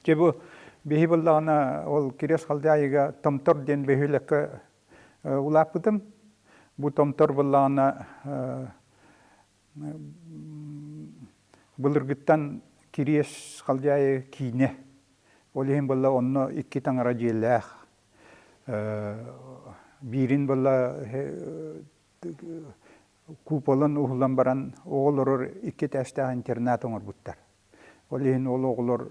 Жебу бехи боллағына ол кирес халдайыға томтор ден бехилекке улаппытым. Бу томтор боллағына бұлыргыттан кирес халдайы кейне. Ол ехін болла онны икки таңара желләқ. Бирин болла куполын ухулан баран оғылырыр икки тәстәғ интернат оңыр бұттар. Ол ехін ол оғылыр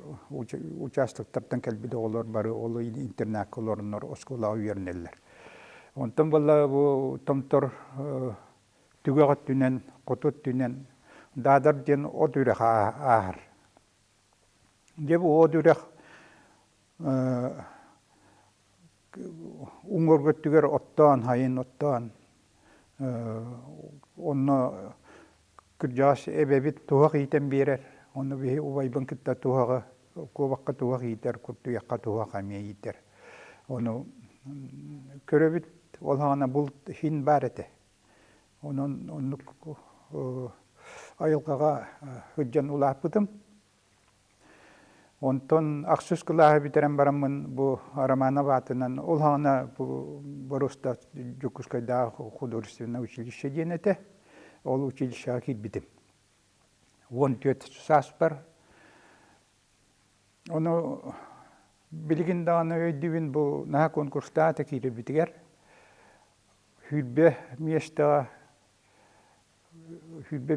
участоктардан кәлбіді оғылыр бары олы интернат колорыныр оскола үйернелер. Онтан болла бұл томтор түгіғат түнен, қотут түнен дадар ден о дүрек ағыр. Дебі о дүрек уңыргөттүгер оттан, хайын оттан, онны күржас эбебит туғақ ейтен берер. Оны бейі убайбын кітті туғағы, көбаққа туғақ ейтер, күртуяққа туғақ әме ейтер. Оны көребіт олғана бұл хин бар еті. Оны айылғаға хүджан ұлапыдым. Онтон ақсыз кылағы бітерен барамын бұл арамана батынан олғана бұрыста Жукускайдағы художественное училище денеті. Ол училищеға келбедім. 14 сас бар. Оны білген дағаны өйдівін бұл наға конкурста аты кейлі бітігер. Хүлбе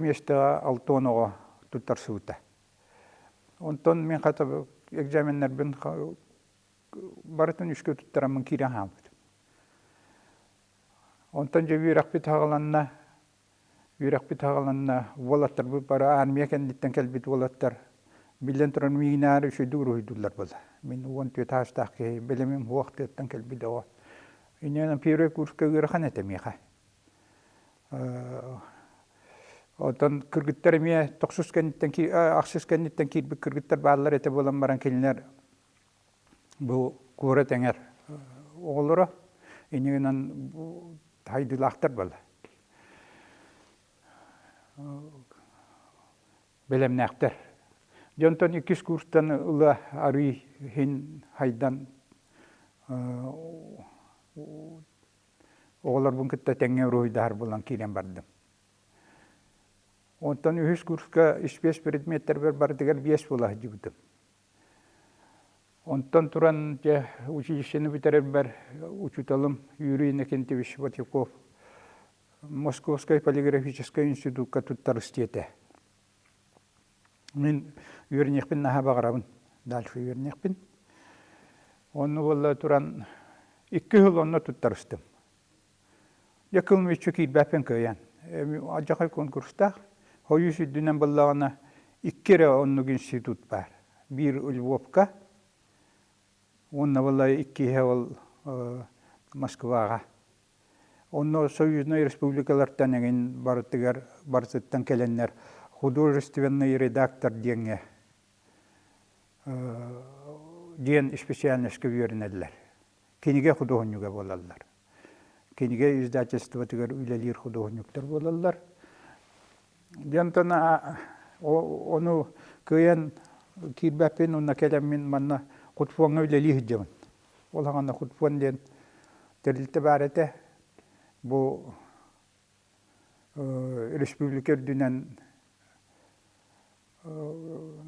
местіға алтоныға тұттар суыта. Онтон мен қатып экзаменлербен барытын үшке тұттарамын кейрен хамыд. Онтон же үйрақ бит ағаланна волаттар бұл бара армия кәндеттен кәлбет волаттар. Билен тұран мейінары үші дұр ұйдылар бұл. Мен 14 астақы білемем уақыттан кәлбет оға. Иненен пейрек ұрысқа ғырған әтемеға. Ondan kırgıtlar emiye toksuz kenitten aksız kentten kirbi kırgıtlar bağlar ete bolan baran kelinler bu kura tenger oğulları iniğinden haydılaqtar bala. Belemnaqtar. Jonton 2 kurstan ula arı hin haydan oğullar bun kitta tenger ruydar bolan kiren bardım. Ondan 3 kurska 5 предметтер бар дегер 5 була жибдим. Ondan туран же училищені битерер бар учуталым Юрий Иннокентьевич Ватяков Московской полиграфической институтка туттар истете. Мен үйренекпен наха бағарабын, дальше үйренекпен. Оны болла туран 2 жыл онна туттар истем. Якыл мечу кийбәпен көйән. Ажақай конкурста Hoyusu dünen ballağına 2 kere onluk institut var. Bir Lvov'ka, onunla vallahi 2 heval Moskva'ga. Onunla Soyuznoy Respublikalardan egin barıtıttan kelenler художественный редактор diyenge diyen spesialneske verenler. Kenige hudojnyuga bolallar. Kenige izdательство тигер ülelir hudojnyuklar bolallar. Дентана onu köyen kirbepen onna kelemmin manna kutfuanga üleli hicamın. Olağanna kutfuan den terilte barete bu Respublika dünen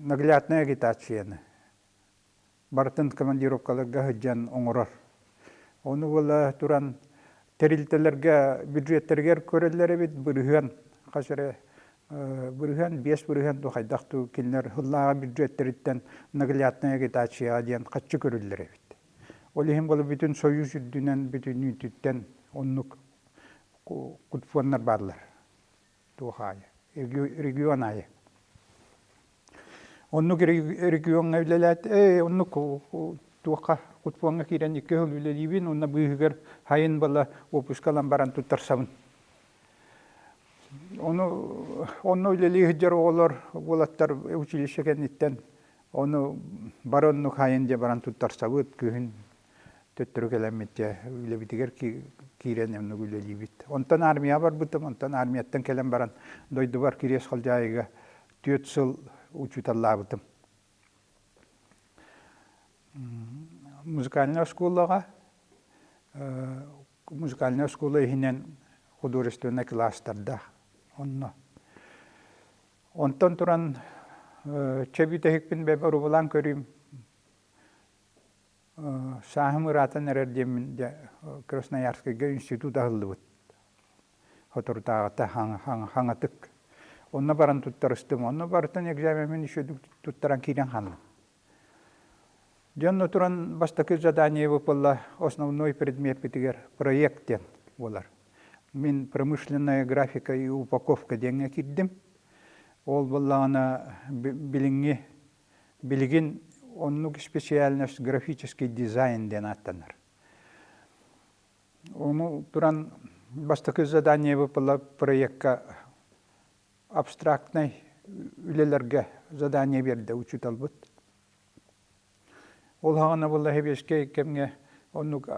naglятная агитацияны. Бартын командировкаларга hicjan оңорор. Onu bola turan terилтелерге бюджеттерге көрелләре бит бирген кашыры Бұрыған, 5 бұрыған тұқайдақты келінер ғыллаға бюджеттеріттен наглятная агитация дейін қатшы көрілдері бейді. Ол ең болы бүтін союз үрдінен бүтін үйтіттен онлық құтфуаннар барлар. Тұқайы, регион айы. Онлық регион әулеләт, онлық тұқа құтфуанға керен 2 жыл өлелейбін, онна бұйығыр хайын бала опускалан баран тұттарсамын. Onu öyleli hıccar oğullar bolatlar училище kenitten onu baronluk hayınca baran tuttar savut köyün töttürü kelemette öyle bitiger ki kiren onu öyleli bit. Ondan armiya var butum ondan armiyatten kelem baran doydu var kires halcayıga 4 yıl uçutallah butum. музыкальная школага, музыкальная школа ихинен художественный класстарда онно. Онтон туран чебитехикпин бебару булан көрүм сахымыратын эрдемин Красноярскийге институт агылыбыт. Хотуртагата хаңатык. Онна баран туттарыстым. Онна бартын экзаменмен еще туттаран кирен ханлы. Дённо туран бастакы задание выпало основной предмет битигер проекттен болар. Мен промышленная графика и упаковка денге кирдим. Ол боллана билигин оннук специальность графический дизайн ден аттанар. Ону туран бастакы задание выпало проектка абстрактный үлелерге задание берді учут албыт. Ол хағана болла хебеске кемге оннук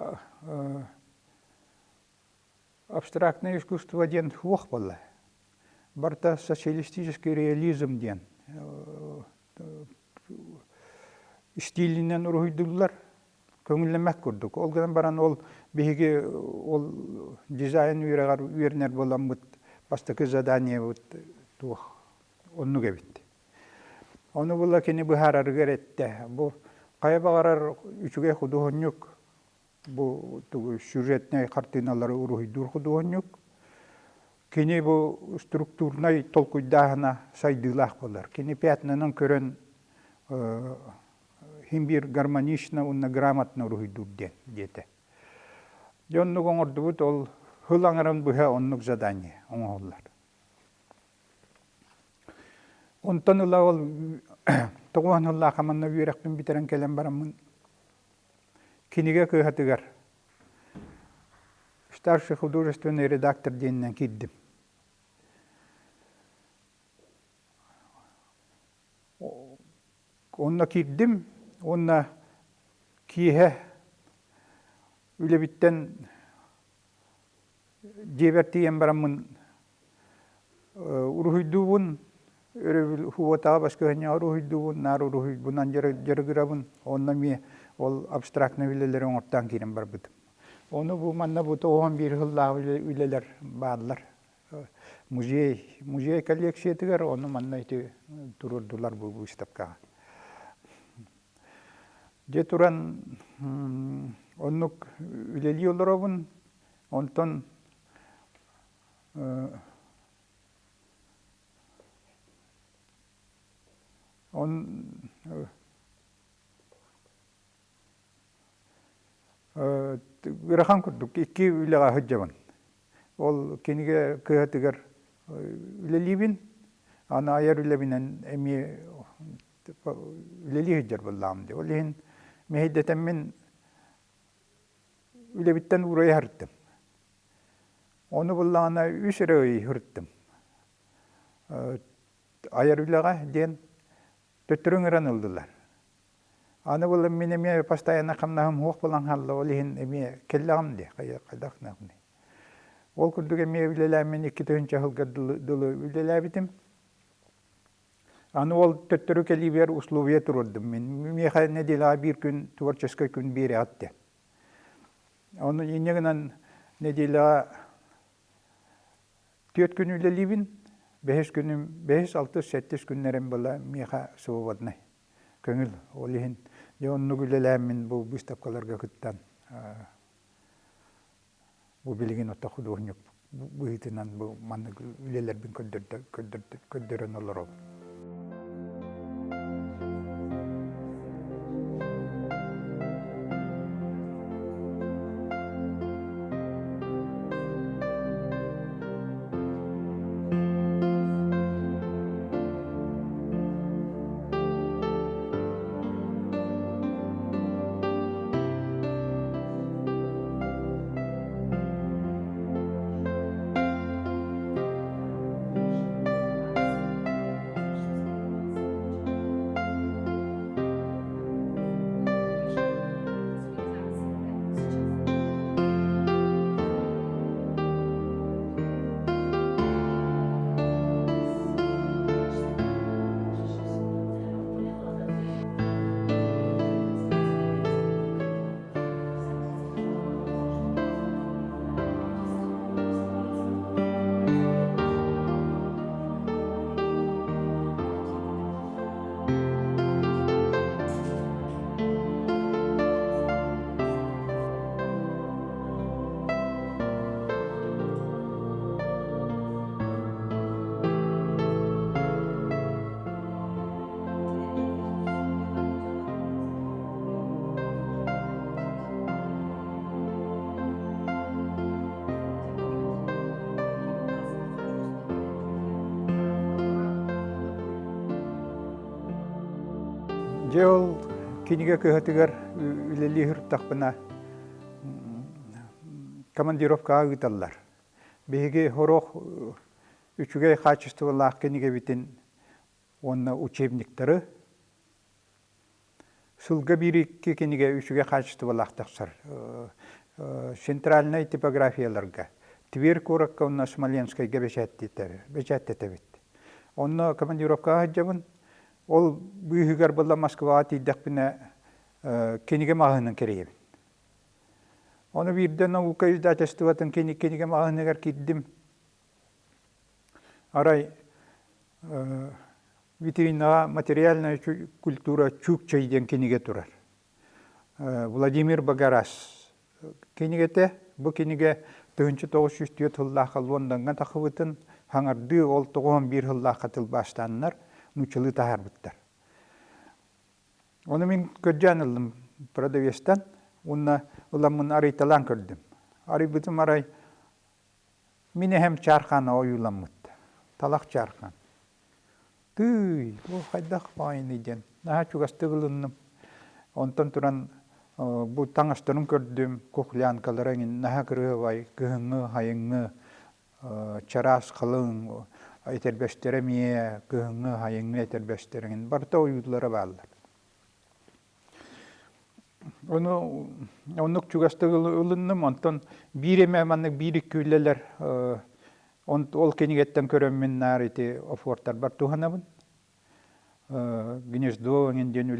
абстрактное искусство ден хуох болла. Барта социалистический реализм ден стилинен урухидулар көңілемек көрдік. Ол гынан баран ол беге ол дизайн үйренер болан бұд бастакы задание бұд тух онну кебит. Оны була кені бұхарар керетті. Бұл қай бағарар үчіге худуғынюк. Бұл сюжетный картиналары урухидур худуғынюк. Кені бұл структурнай толкуйдағына сайдылақ болар. Кені пятнанын көрін химбир гармонично, унна грамотно урухидур дете. Жоннук оңырды бұд ол хылаңырын бұха оннук задание оңғылар. Онтан ұла ол тоғуан ұла қаманна үйрекпен битерен келен барамын. Кенеге көйхатыгар. Старший художественный редактор деннен киддім. Онна киддім, онна киhe үлебіттен дебертиен барамын урухидуун хуватаа башканя урухидуун нар урухидунан жаргырабын онна ми ол абстрактный үлелер оңортан кирен барбыт. Оны бу манна бу 11 жылда үлелер барлар. Музей коллекциятыгар оны манна ите турурдулар бу выставкага. Де туран оннук үлели олоробун онтон Гырахан курдук икки үлега хөджабын. Ол кениге кыһатыгар үлелибин, ана аяр үлебинен эми үлели хөджар боллам де. Ол ен мехиддетен мен үлебиттен урая хырттым. Оны боллана үсірөй хырттым. Аяр үлега ден төттөрүң ыран ылдылар. Аны бұл мен еме постоянно қамнағым хоқ болан қалды, ол ехін еме келлағым де, қайдақнағым де. Ол күрдік еме үлеләмен 2-3 жылға дылы үлеләбітім. Аны ол төттірі келі бер условия тұрдым. Мен меха недела бір күн, творческий күн бері атты. Оны енегінен недела 4 күн үлелейбін, 5-6-7 күннерін бола меха соғываднай. Көңіл, ол ехін. Онны күлеләмін бұл выставкаларға күттен. Бұл білген отта художник бұйытынан бұл манны үлелербін көддерін олар ол. Же ол киниге көһөтүгөр үлели хүртақпына командировкаға ыыталлар. Беги хорох үчүгэй качестволаах киниге битин онна учебниктары сылга бирикки киниге үчүгэй качестволаах тахсар. Центральный типографияларга Тверь куракка онна Смоленскайга бечаттетебит. Онна командировкаға жабын ол бүйүгөр болла Москвага тийдекпине киниге мағынын керейбин. Оны бирден наука издательствотын киниге мағыныгар киддим. Арай витринага материальная культура Чукчайден киниге турар. Владимир Багарас кинигете, бу киниге 1904 жыллаха Лондонга тахыбытын хаңарды ол 91 жыллаха тылбаштаннар. Нучылы тахарбыттар. Оны мен көджан ылдым продавестан, онна ыламын арыйталан көрдім. Арыйбытым арай, мене hem чархана ойуламыт, талақ чархан. Түй, ол қайдақ байын еден. Наға чугасты ғылынным. Онтан туран бұл таңаштырын көрдім, кухлянкаларыңын, наға кірі бай, күйіңі, хайыңы, чарас қалың, Этербестеремие, күйіңі, хайыңы этербестеріңін барта ойудлары балдар. Онық чугастығы ұлынным, онтан биреме манық бирик күйлелер, ол кенігеттен көрөммен нар еті офорттар бар туғанабын. Гнездо өңінден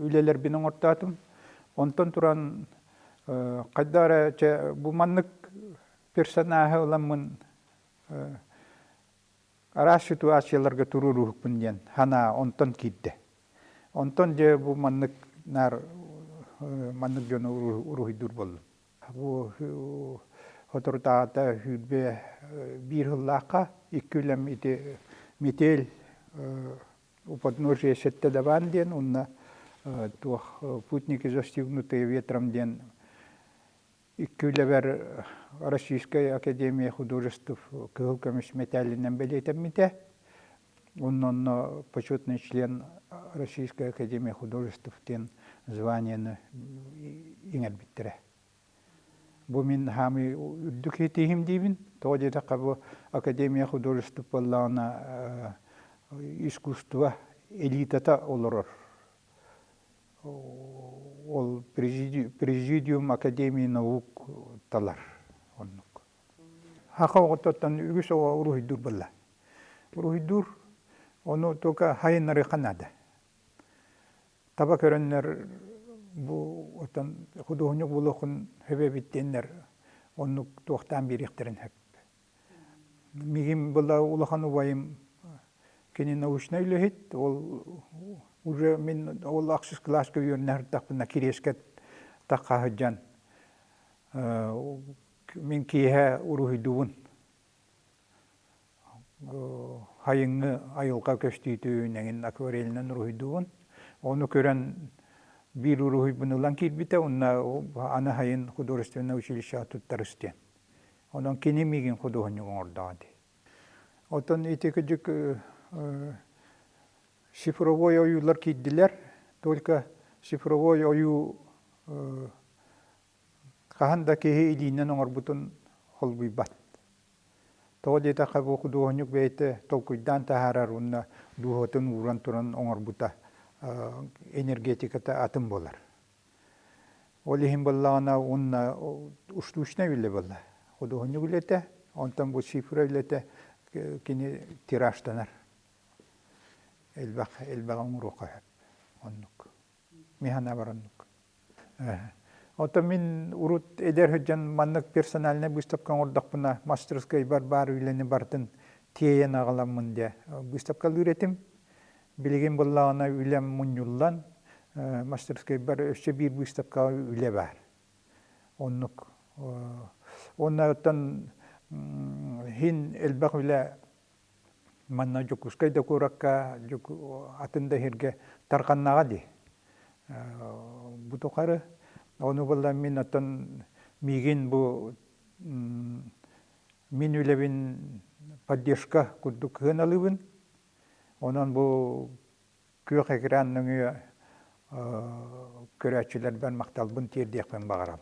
үлелер бінің ортатым. Онтан тұран қайдары бұл манық персонажы оламын арас ситуацияларға тұру рухпын ден, хана онтан кидді. Онтан же бұл маннық жоны рухидур болдым. Бұл отыртағата хүрбе бір ғыллаққа, екі үлем метел уподножие сетте даван ден, онна путники застигнутые ветром ден, Iki ülever Российская академия художеств кылкамыш металлинен белетеммите. Он почетный член Российской академии художеств тен званиені иңер биттере. Бу мен хами үрдүк етейім дейбін. Тоғыда тақабы Академия художеств боллағына искусство элитата олырыр. Ол президиум Академии наук талар. Хақа оғыттан үгіс оға урухидур болла. Урухидур, оны тока хайынары қанады. Таба көрінлер, худуғынық бұлықын хөбе біттенлер, оны тоқтан беректерін хөп. Мегім бұла улахан ұвайым кені научна үлігет, уже мен ол ақсыз класска үйерінер тақпына керескет таққа хүджан. Мен кейе урухидуын. Хайыңы айылға көстейтуінен акварелінен урухидуын. Оны көрен bir урухидуын кирбите, онна ана хайын художественное училище туттарыстен. Онан кенемеген художникон ордады. Отон етекі жүк шифровой оюлар киддилер, только шифровой ою қағанда кеге илинен оңырбутын холбуй бат. Тоғы дета қабу художник бейті толкуйдан тахарар онна духотын уран туран оңырбута энергетиката атым болар. Олихин боллағына онна ұштушна үлі болла. Художник үлеті, онтан бұл шифра үлеті кені тираштанар. Элбағын ұрыққа өп. Механа бар оннук. Ота мен урут эдер хөджан маннык персональный выставкан ордақпына мастерской бар үйлені бартын тейен ағаламын де выставкал үйретім. Білеген боллағына үйлем мұнюллан мастерской бар өші бір выставка үйле бар. Оннук. Онна оттан хин элбақ үйле манна жокускайда көракка атында херге тарқаннаға де. Бұты қары. Оны болда мен аттан миген бұ мен үлебін поддержка күрдік ғын алыбын. Ondan bu kök ekranını көрәтчілер ben maqtalbın tirdiyekben bağıram.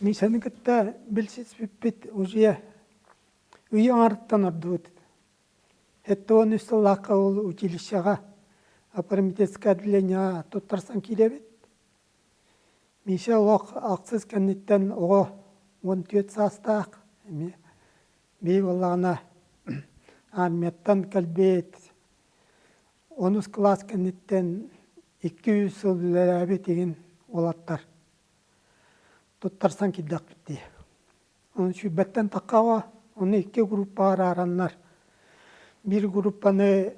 Мишаны кытта билсиз биппит уже үйі арыттан ордуыт. Это он үстіллаққа ол училищаға апармитетское отделение туттарсан келебет. Миша оқ ақсыз кәнеттен оғы 14 састақ. Бей олағына армияттан кәлбет. 10 класс кәнеттен 200 сыл біләбет деген олаттар. Туттарсан киддақ бітті. Onun şübbetten taqawa, onu 2 gruppa aranlar. Bir группаны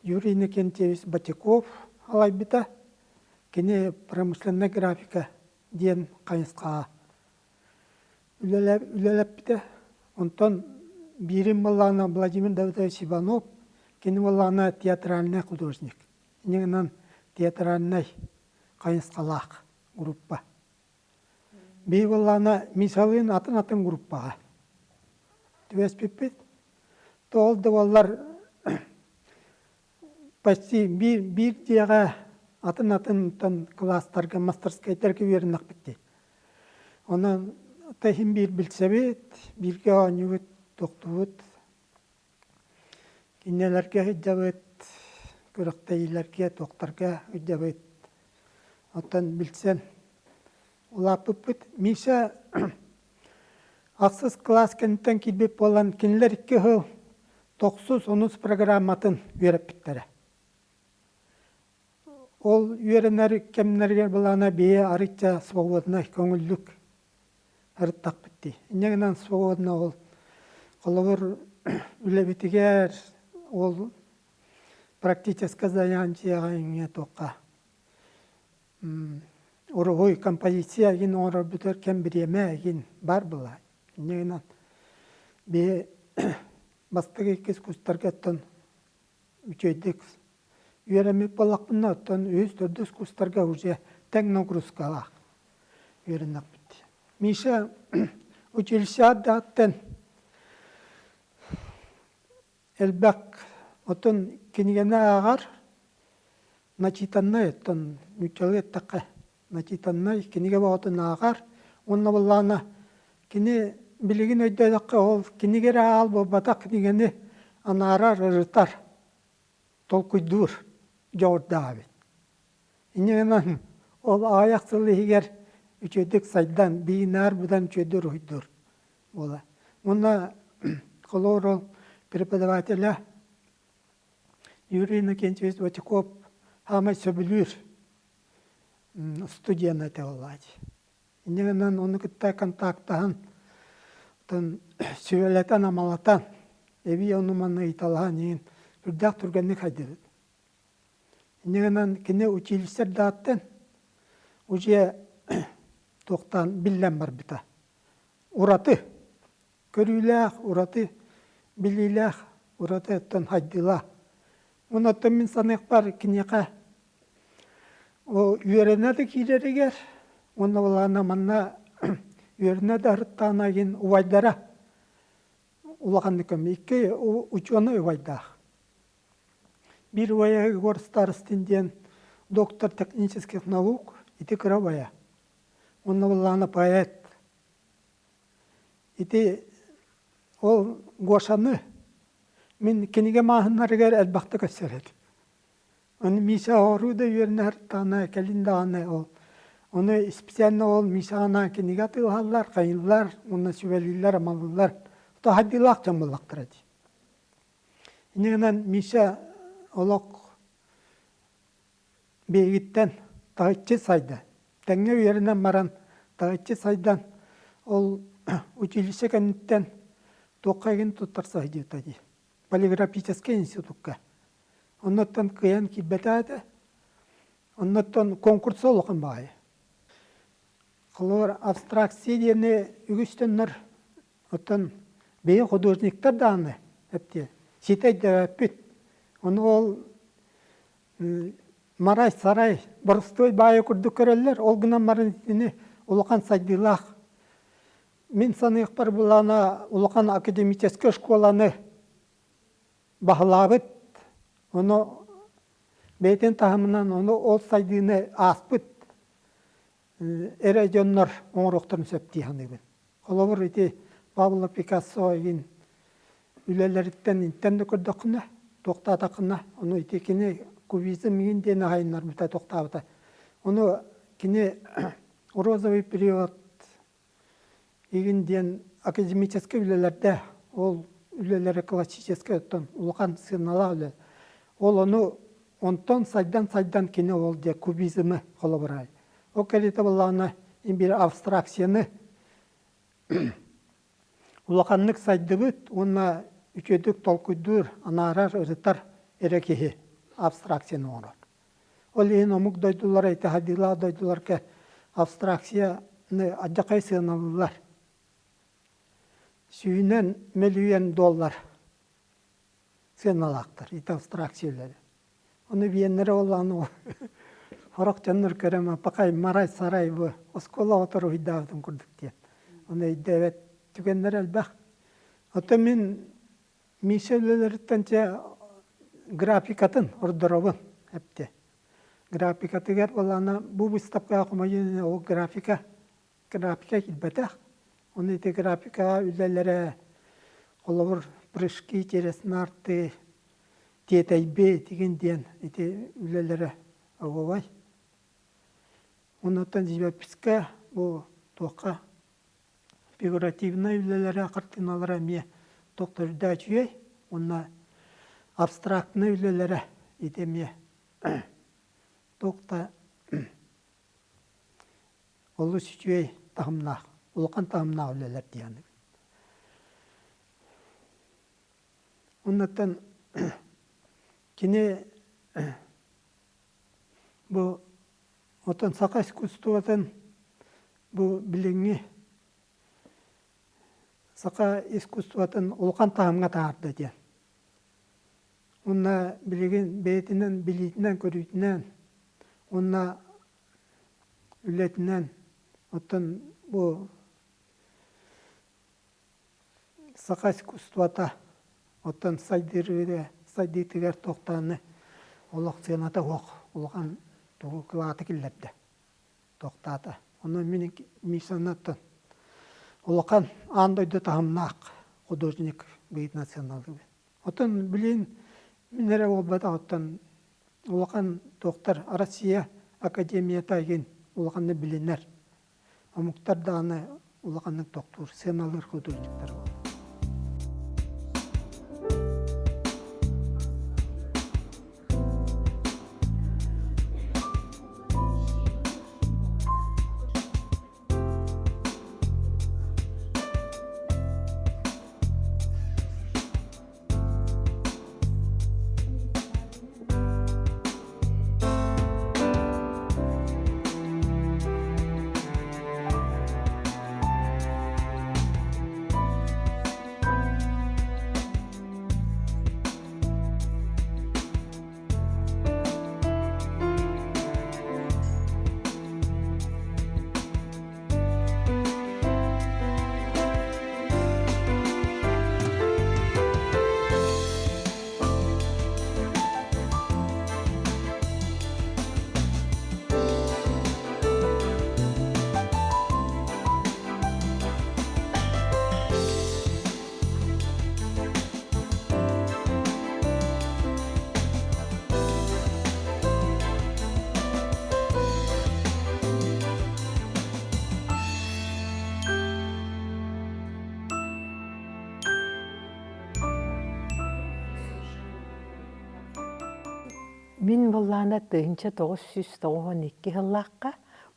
Юрий Никентьевич Батяков алай бита, кене промышленная графика ден қайынсқа. Үлелеп бита. Онтон бирим баллана Владимир Давыдович Иванов, кене баллана театральный художник. Негенан театральный қайынсқалақ группа. Бей баллана мисалын атын группаға. Түвес пеппет. Толды баллар почти bir диаға атын класстарға, мастерскайдерге верінақ бітті. Онан тәхін бір білсәбет, бірге анюет, тоқтуыт, кенелерге үддәбет, көріқтәйлерге, тоқтарға үддәбет. Отан білсен, Улапыппыт. Миша ақсыз класс кенттен келбеп болан кенелер 2 жыл 9-10 программатын үйреп біттері. Ол үйренер кемнерге болана бейе арытча свободна көңілдік арыттақ бітті. Негінен свободна ол қолығыр үлебетігер ол практическа заянчияға еңе тоққа. Орой композиция ген оры бүтер кем біреме ген бар бұла. Негінен бе бастығы кез күстергеттен үчейдік үйремек балақпына оттан өз төрдіс күстерге уже тәң нагрузкалақ үйренек бітті. Миша училище аддағыттен әлбәк оттан кенегені ағар начитаннай оттан мүчелі еттаққа начитаннай кенеге бағытын ағар онна болағына кене білеген өйдәдіққа ол кенегері ал батақ кенегені анарар ұрытар толкуйдур жауырдағы бет. Инегенен ол аяқсылы егер үчедік сайдан бейінар бұдан үчедір ұйдыр. Онна қолор ол преподавателя Юрий Никентьевич Батяков хамай сөбілір студияны әте олады. Инегенен оны күтті контактағын сөйлетен амалатан эви онуманы италған ең үрдәк түргенні қайдырды. Инегенен кене училищер даттен уже тоқтан білден бар біта. Ураты, көрүйләқ, ураты, біліләқ, ураты әттен хайдыла. Оны әттен мен санық бар кенеға О үйренә де килерегер. Оны улана манна үйренә дә рыттана ген увайдара. Улаганны кем ике ученый увайда. Bir вая гор старостинден доктор технических наук ити кровая. Оны улана поэт. Ити ол Гошаны мен кенеге махыннарыгар әлбақты көстереді. Оны Миша оруда үйерінер таны, кәлінді аны ол. Оны специально ол Мишана кенеге атылғалар, қайылар, оны сөйлейлер, амалылар. Ота хаддилақ жамылақтырады. Инегінен Миша олық бейгіттен тағытчы сайды. Тәңе үйерінен маран тағытчы сайдан ол училище кәнеттен тоқайын тұттарса дейті. Полиграфический институтка. Оннаттан кыян кибетады. Оннаттан конкурс олықын бағы. Қылыр абстракция дені үгістенлер. Оттан бейі художниктар даны. Сетайды өппет. Оны ол марай сарай бұрыстой бағы күрді көрелер. Ол гына марынетіні олықан сайдылақ. Мен санық бар бұлана олықан академический школаны бағылабыт. Оны бейтен тағымынан оны ол сайдыны аспыт. Әрі жонлар оңырықтырын сөпті ханығын. Қолабыр еті Пабло Пикассо еген үлелеріттен интенді көрді қына, тоқтады қына. Оны еті кені кубизм еген дені ғайынлар бұта тоқтабыта. Оны кені розовый период еген ден академический үлелерді ол үлелері классический өттен ұлған сынала үлі. Ол оны онтон сайдан кені ол де кубизмі қолы бұрай. О кәлеті болағына бір абстракцияны ұлғанлық сайды бұд, онына үкедік толкүйдір, анарар, ұрытар әрекеге абстракцияны оңыр. Ол ең омық дойдылар әйті хадила дойдылар ке абстракцияны аджақай сыналылар. $100 миллион сыналақтыр, еті абстракциялары. Оны бейенлері оланы Хорок жанныр көрема, пақай марай сарай бұ, оскола отыр ұйдағыдың күрдік дейін. Оны үйдәвет түгендер әлбәқ. Оты мен мишелелеріттенче графикатын ордыровын әпте. Графикатыгер оланы бұл бұстапқа ақымайын ол графика келбәтәқ. Оны еті графика үлелері қолығыр прыжки тересін арты, тетайбе деген дейін еті үлелері оғылай. Оннан живописқа, бұл тоққа фигуративна үлелері қартиналары ме тоқтырда жүйей, онна абстрактны үлелері етеме тоқта олы сүчей тағымнақ, ұлқан тағымнақ үлелер дейіні. Оннан кене бұл отан сақа искусстводан бұл біліңі сақа искусстводан ұлған тағымға тағарды ден. Онна білеген бәйтінен, білетінен, көрітінен, онна үлетінен, отан бұл сақа искусствода отан сайдетігер тоқтаны олық сенаты оқ, ұлған туғы кылаты келдерді. Тоқтаты. Оны менің мисанаттын. Олыққан андойды тағымнақ художник бейт националды. Отын білейін, менері олбада оттан олыққан тоқтар Россия академията еген олыққанны білінер. Амуқтар дағаны олыққанның тоқтур, сеналыр художниктар болды. Мин боллана тыынча 992 хыллаққа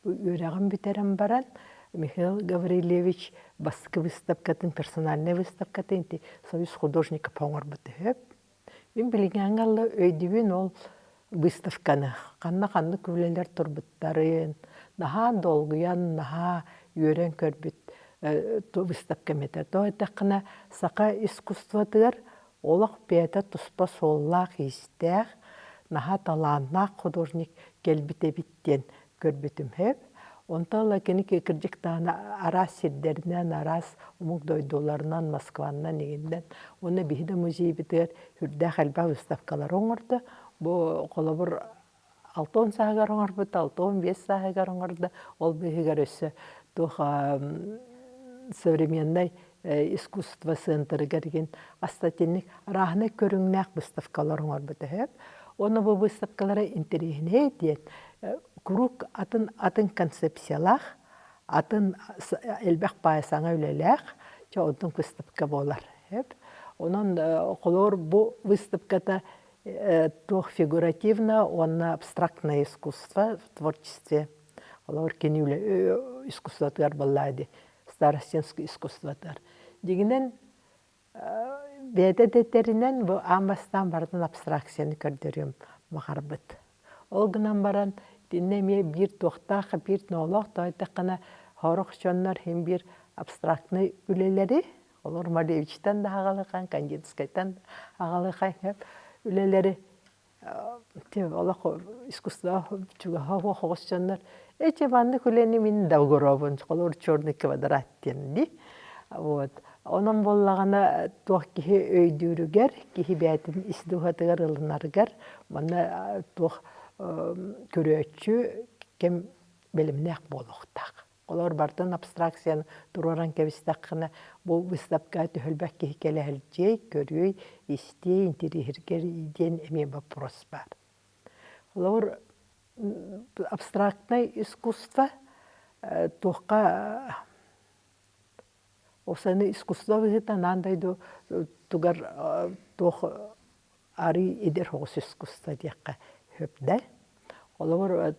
үрәғын бітерін баран Михаил Гаврилевич басқы выставкатын, персональный выставкатын Союз художников поңыр бұты. Мен білген аңғалы өйдібін ол выставканы. Қанна-қанны күлелер тұрбыттарын, наға долғыян, наға үйерен көрбіт выставка метр. Тойтақына сақа искусствотығыр, олық бәді тұспа соллақ истәқ, наға таланнақ художник келбіте біттен көрбітім хеп. Онтала кені кекірдіктағына арас сирдерінен, арас ұмық дойдоларынан, Москваннан егінден. Оны бігі музей бітігер үрдәқ әлбә выставкалар оңырды. Бұл қолабыр 6-10 сағығар оңырды, 6-15 сағығар оңырды. Ол бігігер өсі современный искусство центры керген астатенник рахны көріңнәк выставкалар оңырды. Оны бұл выставкалары интерегіне дейін. Круг атын концепциялах, атын элбәк байсаңа үлеләк, чаудың выставка болар. Онын қолор бұл выставката фигуративно, он абстрактное искусство в творчестве. Қолор кені искусствотар баллады, старостенский искусствотар. Дегенен бәді детерінен бұл амбастан бардың абстракцияны көрдерім мағарбыт. Ол гынан баран dinlemeye bir toxtaq, bir noğlaq daytaqana horux şonlar hem bir abstraktny üleleri olur Malevich'ten de ağalıqan, Kandinskay'tan ağalıqan hep üleleri Allah iskustva çuga hava hoşçanlar. Bandı küleni min davgorobun, olur çornik kvadrat dendi. Вот. Onun bollağına toq kihi öydürüger, kihi bəyətin istihatıgar ılınarıgar. Bana toq көрөтчү кем белимнек болуқтақ. Олар бартын абстракцияны туруаран кебістаққына бұл выставка төхілбәк кейкелі әлжей, көрөй, истей, интерихергер иден әме вопрос бар. Олар абстрактный искусство тоққа осаны искусство вызыта нандайды тугар тоқ ари идер хоғыс искусство дейққа höpde. Олар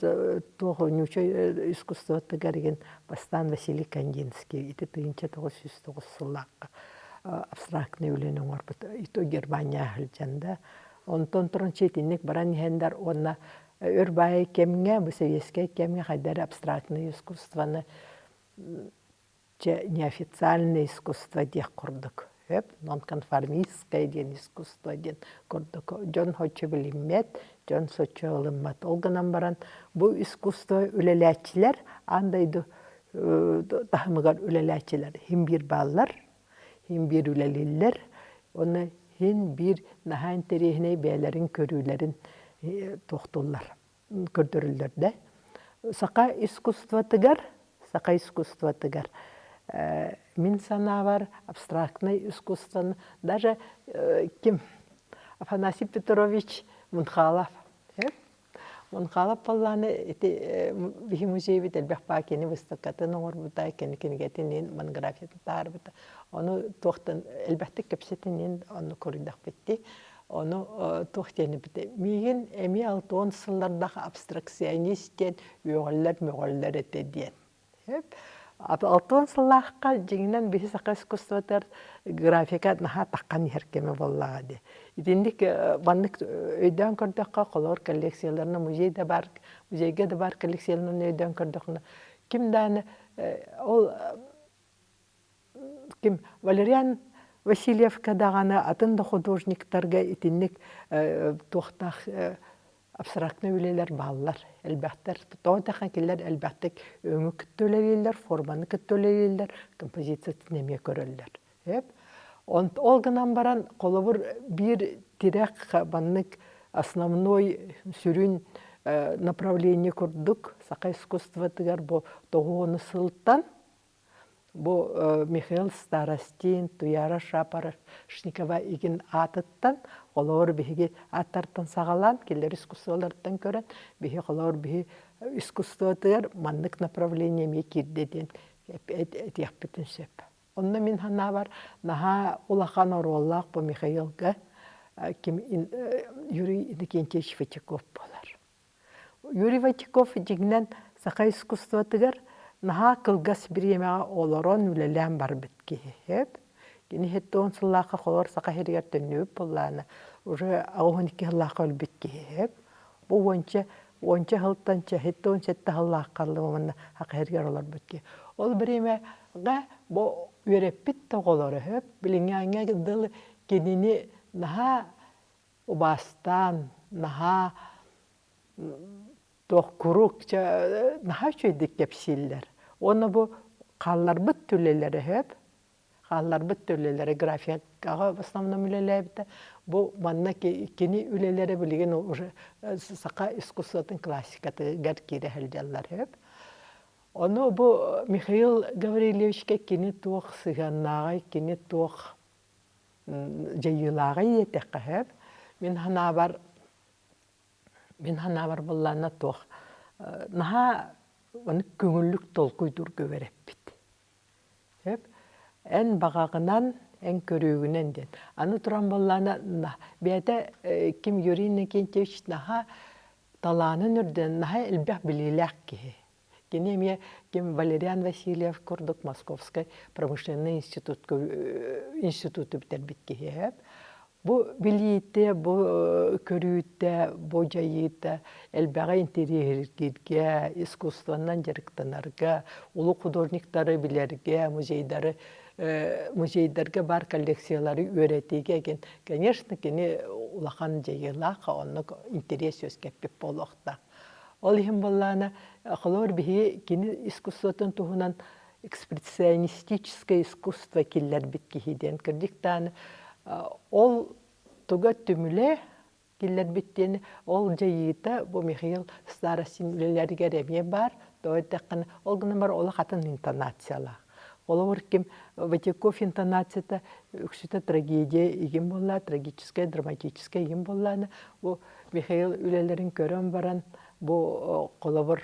тоғы нючай искусствоты кәрген бастан Василий Кандинский. Иті тыынча 909 сыллаққа абстрактный өлен оңар бұд. Ито Германия әлжанда. Онтон тұрын четінік баран ехендер онна өрбайы кемге, бұл советскай кемге қайдар абстрактный искусствоны неофициальное искусство дек құрдық. Нонконформистское ден искусство ден құрдық. Жон хочы біліммет, Жон сочу ылыммат. Олғынан баран бұл искусство үлеләтчілер, андайды тахымығар үлеләтчілер. Хим бір баллар, хим бір үлелелер, оны хим бір нахан терехіне бәлерін көрілерін тоқтулар, көрдірілдерді. Сақа искусство тігар. Min sana var абстрактный искусствоны. Даже ким? Афанасий Петрович Мунхалов. Мунхалов полланы бихи музей бит элбэх пакени выставкатын оңор бутай кенигетинин монографиятын таар бута. Оны тохтан элбэхтик кепсетинин оны көрүдак битти. Оны тохтени бите. Миген эми 60 сыллардагы абстракционисттен өңөллөр этедиен. 60 сыллаққа жеңінен бейсі саққа искусствотар графика наға таққан еркеме боллағады. Идендік бандық өйден көрдіққа қолар коллекцияларына музейге де бар коллекцияларына өйден көрдіқына. Ким дәні, ол ким Валериан Васильевка дағаны атында художниктарға итінік тоқтақ абстрактный үлелер баллар, әлбәқтер, тоғытақан келер әлбәқтік өңі күттөлелелер, форманы күттөлелелер, композициясын еме көрелер. Ол гынан баран қолыбыр бір тирек баннык основной сүрін направление көрдік, сақа искусство тігер бұл 9 сылттан, бұл Михаил Старостин, Туяра Шапарашникова еген атыттан, қолауыр бігі аттартан сағалан, келер искусстволардан көрін, бігі қолауыр бігі искусствотығыр маннық направление ме кердеден әтияқ бітін сөп. Онна мен хана бар, наға улақан ороллақ бұл Михаилға Юрий Иннокентьевич Ватяков болар. Юрий Ватяков жигнен сақа искусствотыгар наха кылгас биремеға олорон үлелен бар бітке хеп. Кені хеттон сыллаққа қолор сақа хергер төннөп болланы. Уже ағуын икі хыллаққа өл бітке хеп. Бұл онча хылтанча хеттон сетті хыллаққалы момынна хақа хергер олар бітке. Ол биремеға бұл үйреппит тоғолары хеп. Біліңе дыл кенені наха убастан, наха тоққұрук, наха чөйдік кепсиллер. Оны бұл қаллар бұт түлелері хеп. Қаллар бұт түлелері графикаға в основном үлелері біті. Бұл манна кені үлелері білген сақа искусствотын классикаты гәр кері әлделер хеп. Оны бұл Михаил Гаврилевичке кені туық сығаннағай, кені туық жайылағы етеқі хеп. Мен хана бар боллана тоқ. Наха оны көңіллік толқойдыр көвереп бит. Ән бағағынан, ән көрігінен ден. Аны тұран боллана, бәді кім Юрий Иннокентьевич наха таланын үрден, наха әлбәқ білеләк ке. Кенеме кім Валериан Васильев көрдік Московский промышленный институты бітер бітке. Бұл білейті, бұл көрүйті, бұл жайыты, әлбәға интерьерге, искусствонан жарықтанарға, ұлы художниктары білерге, музейдерге бар коллекциялары өретеге. Конечно, кені улақан жайылақ, оны интерес өскеппеп болуқта. Ол ем болланы, қолор бігі кені искусствотын тұғынан экспрессионистическое искусство келлер біткейден кірдіктаны. Ол туга түміле келлер біттені, ол жайыта, бұл Михаил Старостин үлелерге реме бар, ол ғына бар олы қатын интонациялақ. Олы өркем Ватяков интонацията үксіті трагедия еген болла, трагическая, драматическая еген болланы. Бұл Михаил үлелерін көрін баран, бұл қолы бір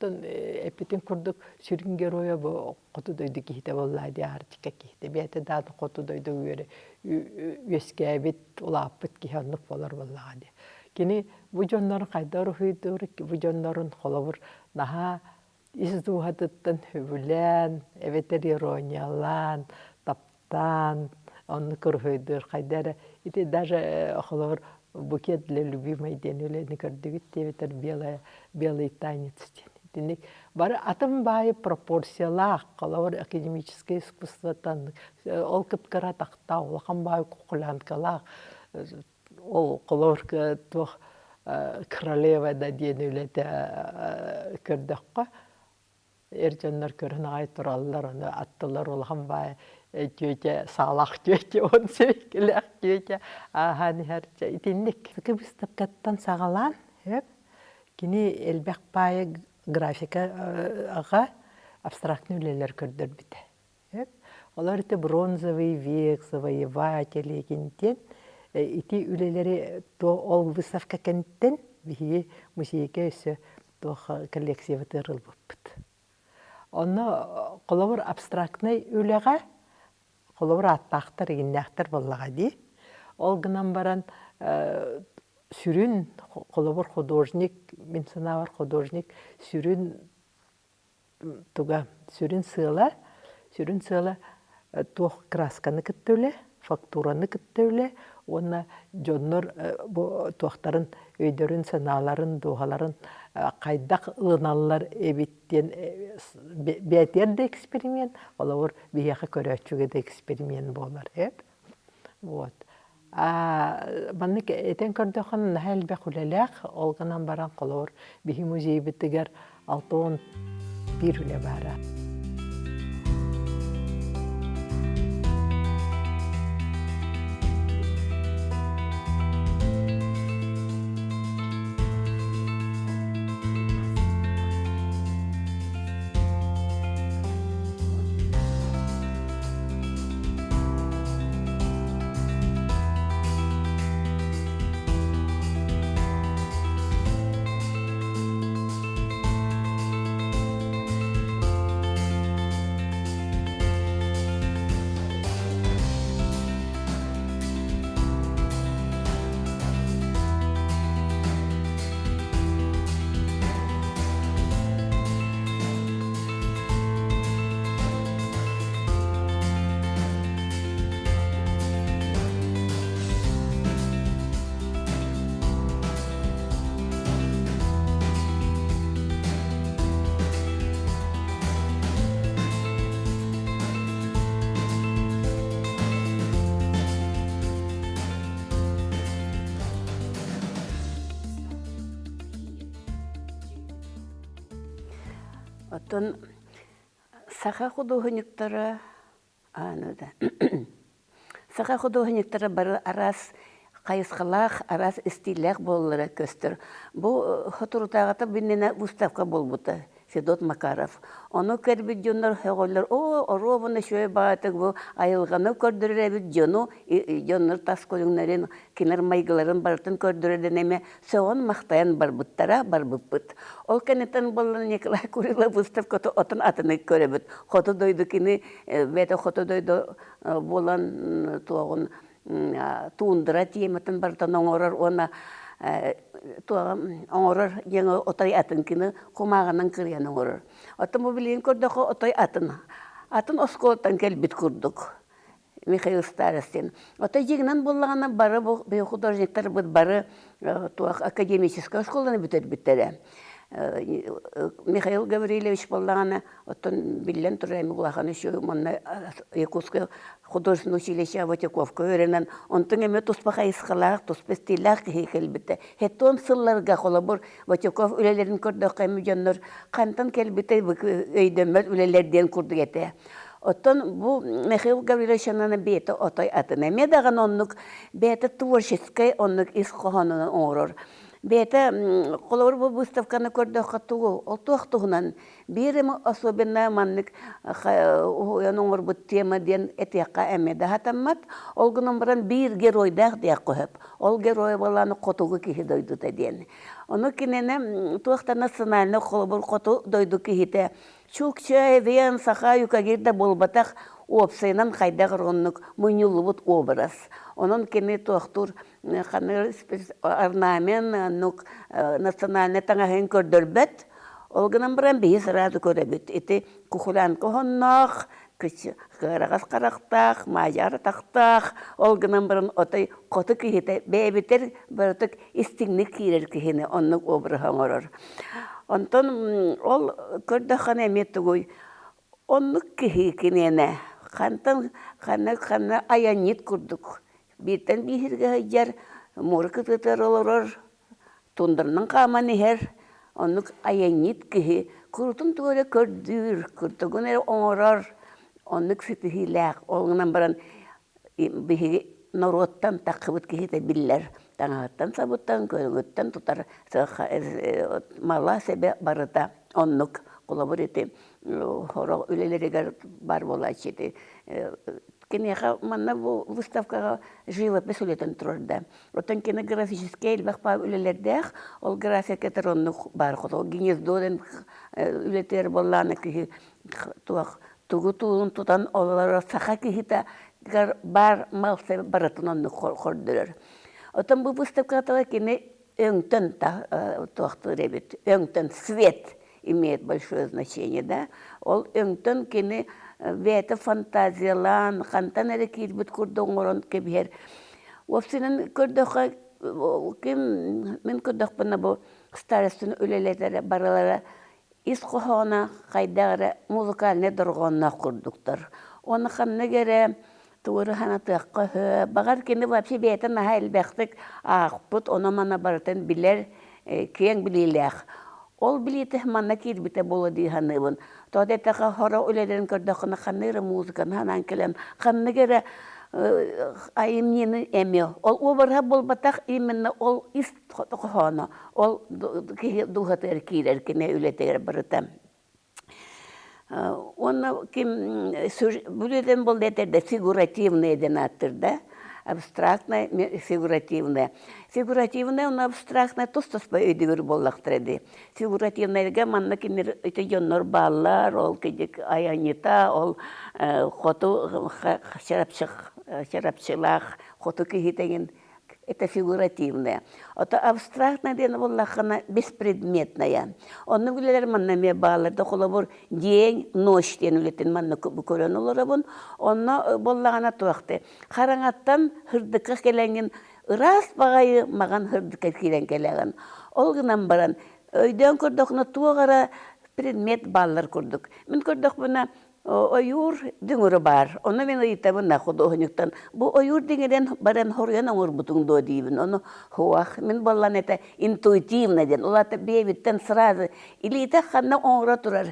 эпитин курдук сүргүн героя бу коту дойду кихите боллайды артика кихите бете даты коту дойду үйөрө үескебит улааппыт киханнык болар боллагады. Кини бу жоннорун кайдар ухуйдур, бу жоннорун холобур наха издугатыттан хүбүлен, эветер ирониялан, таптан, онны көрхөйдур кайдар ити даже холобур букет для любимой денюле не көрдүгүт эветер белый танец. Бары атым байы пропорциялақ, қалауыр академическое искусствотан, ол кіпкара тақта, олақан байы құқыланкалақ, ол қалауыр тұқ королевада ден өлеті көрдіққа. Ержанлар көрін ағай тұралылар, оны аттылар олақан байы түйете, сағалақ түйете, оны сөйкілік түйете, ағаны әрча итіндік. Выставкаттан сағалан, кені әлбәқ байы графикаға абстрактный үлелер көрдір біті. Олар еті бронзовый век, завоеватель екенден, ити үлелері ол выставка кәнттен бейі музейге өсі коллекция ватырыл бұппыт. Оны қолауыр абстрактный үлеға қолауыр аттақтар, егіннәқтар болаға дей. Ол ғынан баран сүрін қолауыр художник, мен санавар художник, сүрін сыла туқ красканы күттөлі, фактураны күттөлі, оны жоннор туақтарын, өйдерін, саналарын, дұғаларын қайдақ ұлыналар әбіттен бәтерді эксперимент, олауыр бияқы көрәтшіге де эксперимент болар. Вот. Маннык этен көрдөқын нәхәл бәқүлеләқ, олғынан баран қолауыр бейі музей біттігер 6-11 үлі бара. Отон саха художниктары анада. Саха художниктары бары арас кайысқалақ, арас стилях боллары көстір. Бұл хотурутағата биннена выставка болбута. Федот Макаров. Оны кәрбіт жонлар хөғоллар, орованы шөй бағатық бұл айылғаны көрдіреребіт жону, жонлар тас көліңлерін, кенер майғыларын бартын көрдірерден әме соғын мақтайын барбыттара, барбыппыт. Ол кәнеттен болын Николай Курила выставкаты отын атыны көребіт. Хоты дойды кені, бәті хоты дойды болан туағын туындыра тиеметін бартын оңырар, оны оңырыр еңі отай атын кені құмағынан кірген оңырыр. Отын бұл білейін көрдіқі отай атын. Атын осколттан кәлбет күрдік. Михаил Старостин. Отай жегінен болағына бары, бұл художниктар бұд бары академическая школаны бүтер біттері. Михаил Гаврилевич болағына оттан білен тұрайымы құлағаны шөй мұнна Якутская художественное училище Аватяковка өренен, онтың әме тұспаға исқалақ, тұспа стилақ кейкел бітті. Хеттон сылларға қолы бұр Аватяков үлелерін көрді қаймы жонлар, қантан кел бітті өйдемел үлелерден күрді кеті. Оттан бұл Михаил Гаврилевичананы беті отай атын. Әме даған онлық беті творческай онлық исқоғанын оңырыр. Беті қолауыр бұл выставканы көрді қаттығы, ол туақтығынан бірімі особенно маннық оңыр бұл тема ден әтеққа әмеді хатаммат, ол күнін бірін бір геройдақ дейк қойып, ол герой баланы қотығы кейі дойды ден. Оны кенені туақта национальны қолауыр қоту дойды кейіті, Чукча, Эвен, Саха, Юкагирда болбатақ опсайнан қайдақ ұрғынық мұнылы бұд образ. Onun kene tohtur kanır ornamen nuk nasyonalne tangahın kördürbet. Olganın biran bir sırada körebet. Eti kuhulan kohonnak, kırağız qaraqtaq, macar taqtaq. Olganın biran otay kotu kihite bebiter baratık istinlik kirer kihine onnuk obrahın orur. Ondan ol kördüğün emetti goy. Onnuk kihi kinene. Kanı ayanit kurduk. Birden bihirge hıcar, morkı tutar olur, tundırının kamanı her, onu ayanit kihi, kurutun tuğra kördür, kurtuğun er oğrar, onu sütühilek, oğunan baran bihi narottan takıbıt kihi de biller, tanağıttan sabuttan, körüngütten tutar, mala sebe barıda, onu kulabur eti, horo üleleri bar bolaşıydı. Кенеха манна бу выставкага живопись үлетен турда. Отан кинографический элбах па үлелердех, ол графика тероннук бар хото гнездоден үлетер болланы ки туак тугутун тутан олар саха кихита бар малсе баратынан хордылар. Отан бу выставкага кине өңтөн та туакты ребет, өңтөн свет имеет большое значение, да? Ол өңтөн кине Вете фантазиялан, хантан әрі кейлбіт күрдің орын кебер. Опсинен көрдіға, мен көрдіқ бұна бұл старостын өлелері баралары ис қоғана қайдағыры музыкаліне дұрғанына күрдіктір. Оны қанны кере туыры ханатыққа бағар кені вапши бәйтін аға әлбәқтік ақпыт, оны мана барытын білер, кең білейләқ. Ол билеті манна кирбите болу дейханыбын. Тоды тақа хора үлелерін көрдіқына қаныры музыканы ханан келем. Қанны кере айымнені әме. Ол обырға болбатақ именно ол ист қоғаны. Ол дұғатыр кирер кене үлетегер бірітім. Оны бүледен бол детерді фигуративный еден аттырды. Абстрактное, фигуративное. Фигуративное, он абстрактное, то, что споет өйдігір боллақтырды. Фигуративныйға манна кенер өте жоннор баллар, ол кедек аянита, ол хоту шарапшылақ, хоту кегетеген. Это фигуративное. Это абстрактное ден боллақына беспредметное. Оны білелер манна ме балларды қолабыр день, ночь ден үлетін манна көрен оларабын. Оны боллағына туақты. Қараңаттан хырдыққа келенген ырас бағайы маған хырдыққа келен келеген. Олғынан баран өйден көрдіқіні туағара предмет баллар көрдік. Мен көрдік бұна oyur düngürü бар. Onu ben ayıtabın nakudu oğunyuktan. Bu oyur düngüden baran horuyan oğur butun do deyibin. Onu hoğaq. Men ballan eta intuitivna den. Ola ta beyvitten sırada. İliyte xanna oğra turar.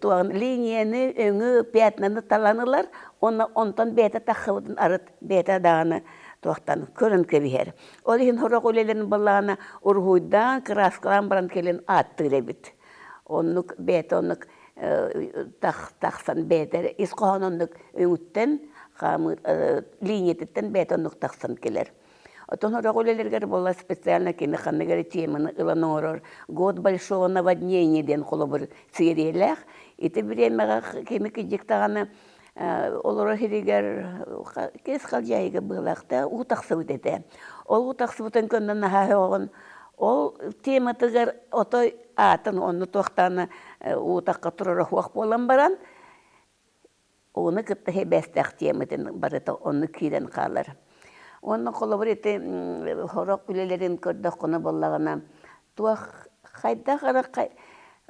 туан линияны өңі пятнаны таланылар, онтан бәті таққыбытын арыт бәті дағаны туақтан көрін кебігер. Ол ең хорақ өлелерін балағына ұрғуйдан краскалан баран келен аттыр бит. Оннук бәті оннук тақсан бәтер, исқоған оннук өңіттен, линиятеттен бәті оннук тақсан келер. Отон хорақ өлелергер бола специально кені қанығары теманы ылан оңырыр. Год большого наводнения ден қолы бір сириелях. Ити біремеға кені кедектағаны олар хиригер кес қалжайығы бұлақта ұтақсы өтеді. Ол ұтақсы өтен көнден нағай оғын. Ол тематығыр отой атын оны тоқтаны ұтаққа тұрары хуақ болан баран. Оны күтті хебәстәқ тематын барыта оны кирен қалар. Оның қолы бір еті хорақ үлелерін көрді құны болағына. Туақ қайда қара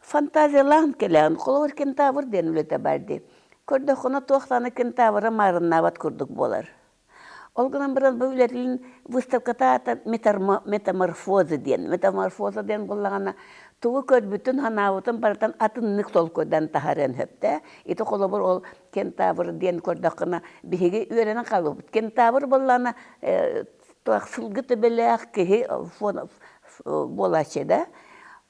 фантазиялан келеген. Қолы бір кентавыр ден үлеті барды. Көрді құны туақтаны кентавыры марынна бат көрдік болар. Ол гынан бірін бұл үлетілін выставката ата метаморфозы ден. Метаморфозы ден болағына туғы көд бүтін ханауытын барытан атыннық сол көден тахарен хөпті. Ити қолы бір ол кентавыр ден көрді құны бігі үйерінің қалып. Кентавыр болағына туақ сылғыты білі ақ кеге болашы да.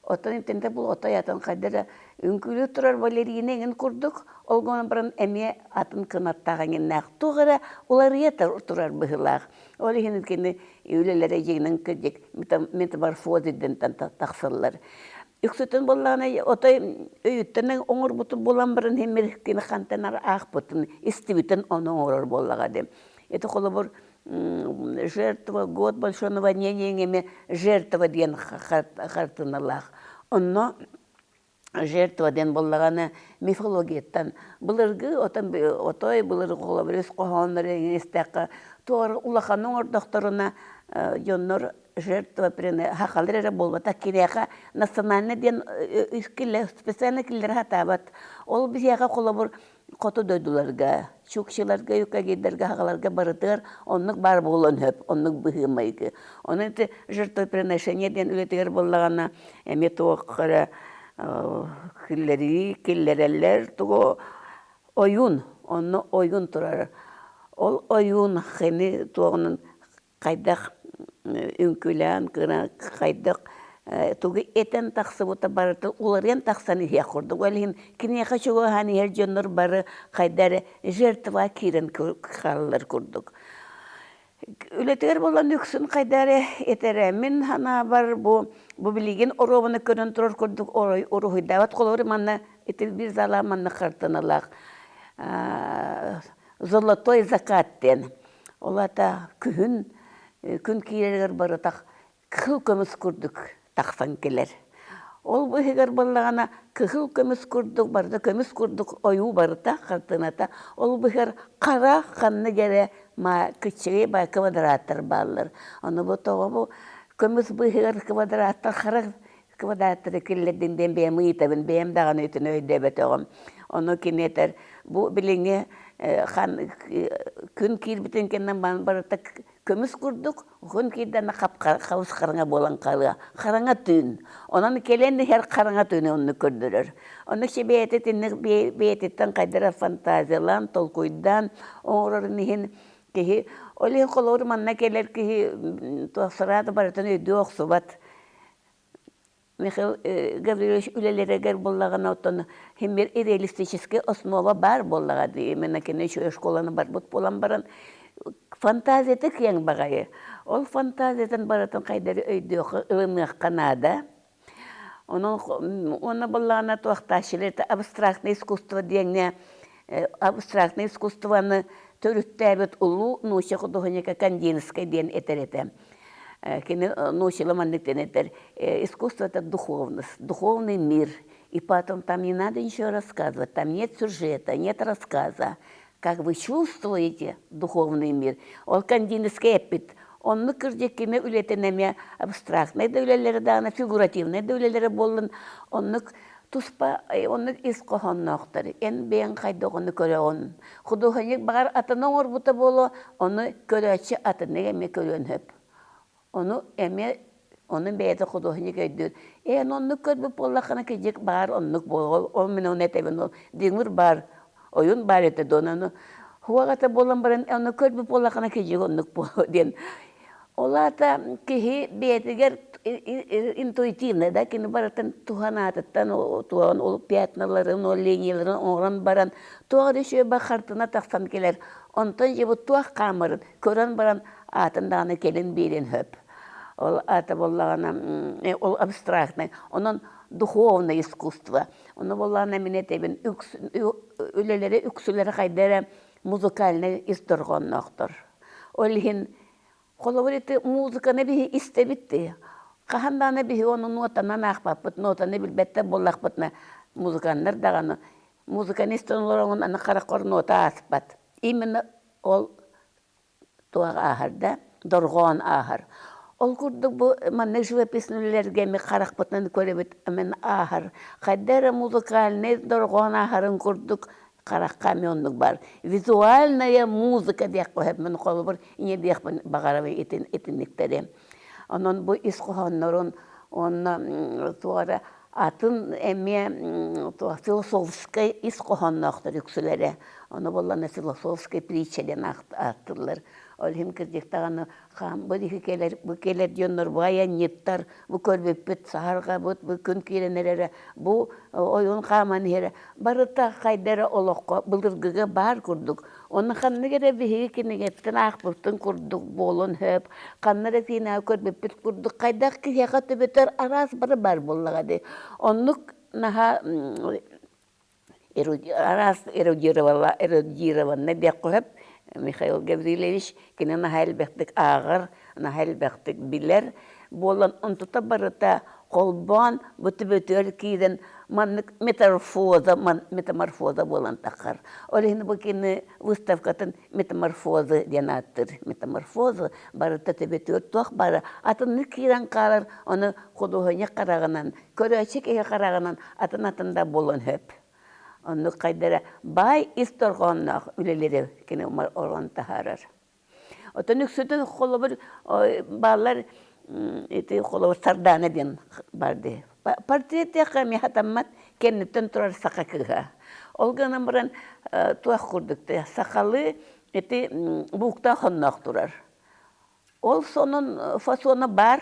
Отан ентенде бұл отай атын қайдары үңкілі тұрар балеринеңін күрдік, олғынан бірін әме атын қынаттағын нақ тұғыра, олар етір тұрар бұғылақ. Ол ең өткені үйлелері жеңнің көдек метаморфозиден тақсылар. Үксөтін болағына отай өйіттінің оңыр бұты болан бірін хемеркені қантанар ақ бұтын, істібітін оны оңырыр болағады. Это қолы бір жертва, год большого наводнения, жертва ден қартыналақ. Онно жертва ден болағаны мифологияттан. Бұлырғы, отой бұлырғы қолы бір өз қоғанлары еңестәқі туары ұлақаның ордақтарына жоннор жертва перені хақалыр әрі болбата кереға национальный ден специальный келдер хатабат. Ол біз яға қолы бір қоты дөйділерге, чукшыларға, юкагейдерге, хағаларға барытыр, онық бар болын хөп, онық бұғымайғы. Оны жертвоприношение ден үлетігер болағана әме тоққары келлерелер тұғы ойын, оны ойын тұрар. Ол ойын қені тоғының қайдақ үнкілән, қайдақ тугы этен тақсы бұта барыты, оларен тақсаны хия құрдық. Олығын кінеға шуға ханы ер жонлар бары қайдары жертва кирен қалылар құрдық. Үлетігер болан үксін қайдары етері. Мен хана бар бұл білеген орованы көрін тұрар құрдық. Орухы дават қолары манна етіл бір зала манна қартынылақ. Золотой закаттен. Олата күн кейлергер бары тақ қыл көміс құрдық. Тақсан келер. Ол бұхегер болағана күхіл көміс күрдік барды, көміс күрдік ойу барыта, қартыната. Ол бұхер қара қанны кере күтшіге бай квадраттар балылар. Оны бұтоға бұл көміс бұхегер квадраттар, қара квадраттары келерден бәйім ұйтабын, бәйім даған өйтін өйді бәтоғым. Оны кенетер, бұл біліңе күн кейл бітін кеннен барыта көміс күрдік, күн кейден қауыз қарыңа болан қалыға. Қарыңа түн. Онын келені әр қарыңа түні оны көрдірір. Оны ше бәйтеттен қайдыра фантазиялан, толкойдан, оңырыр неген кеге. Олы қолауыр манна келер кеге туақсырады барытын өйді оқсы бат. Михаил Гаврилович үлелерегер боллаған оттон хембер реалистический основа бар боллағады. Мен кене школаны бар бұт болан баран фантазияты кең бағайы. Ол фантазиятын баратын қайдары өйді оқы ылымық қанада. Оны боллағана туақташылы абстрактный искусство дегіне абстрактный искусствоны төріттәбет ұлу нұшы құдығынекі Кандинскай ден етереті. Кені ночила маннетенетер. Искусство — это духовность, духовный мир. И потом там не надо ничего рассказывать, там нет сюжета, нет рассказа. Как вы чувствуете духовный мир? Он кандинский эпит. Он мыкырдекене үлетенеме абстрактный да үлелері дағына, фигуративный да үлелері болын. Он туспа, он искохоннақтар. Ен бейін қайдығыны көре он. Құдығынек бағар атының орбута болу, оны көреачы атының әме көрен хөп. Onu eme Onun beyde художник öydür. Onluk körbe bollakana kejek bar, onluk bol, on min on eteben ol. Dingur bar, oyun bar ete donanı. Huagata bolan baran, onluk körbe bollakana kejek onluk bol, den. Olata kehi beyetiger intuitivne da, kini baratan tuhanatatan, tuhan ol piyatnaların, ol lenyelerin, oran baran, tuğa düşüyor bakartına taksan keler. Ondan jebu tuğa kamarın, kören baran atındağını kelin birin höp. Ol ата боллагана ол абстрактный, онон духовное искусство. Оны боллагана мене тебин үлелери үксүлери кайдара музыкальный исторгонноктор. Ол хин колоборите музыканы бихи истебитти. Каханданы бихи онун нотанан акпаппыт, нотаны билбетте боллакпытна музыканнар даганы. Музыканистонлорун аны каракор нота аспат. Именно ол туаг ахарда, доргон ахар. Ol kurduk bu manne живописныйлерге ми каракпытын көрөбүт мен ахар. Кайдара музыкальный доргон ахарын курдук карак камёнлук бар. Визуальная музыка дияк коеп мен колбур ине дияк багарабы этинниктери. Онон бу искуханнорун он туара атын эме туа философский искуханнактыр үксүлери. Оны болланы философский притчален аттылар. Ол хим кирдиктаганы хам бу келер жоннор бая неттар бу көрбөппүт саарга бу күн киренелери бу оюн каман хере барыта кайдара олокко былдыргыга бар курдук. Оны ханнегере бихи кинегеттен акпыптын курдук болон хөп каннары тина көрбөппүт курдук кайдак кияка төбөтөр арас бар боллагады. Оннук наха арас эрудированы деп коеп Михаил Гаврилович кине нахайлбектик агыр, нахайлбектик билер болан онтута барыта колбан бүтүбөтөр кийден маннык метаморфоза болан такар. Олехин бу кине выставкатын метаморфозы ден аттыр. Метаморфозы барыта төбөтөр тох бары атын кийрен карар, оны художник караганан, көрөчек караганан атында болан хөп. Onu kaydara bay istorgonnak üleleri kene oran taharar. Otan yüksüten kolobur bağlar eti kolobur sardane den bardı. Portret yakami hatammat kennetten turar sakakıga. Olganan baran tuak kurdukta sakalı eti bukta honnak turar. Ol sonun fasona bar.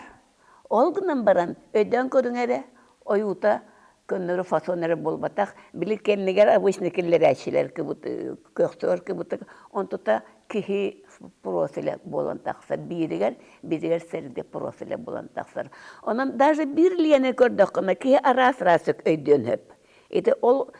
Olganan baran öden körüngere oyuta Көннөрү фасонары болбатак, били кеннигер обычный киллер әчилер кебут, көктөр кебут, онтута кихи профиле болан такса, биригер серде профиле болан таксар. Онан даже бирлиене көрдөккөна кихи арас-расык өйдөн хөп. Эти ол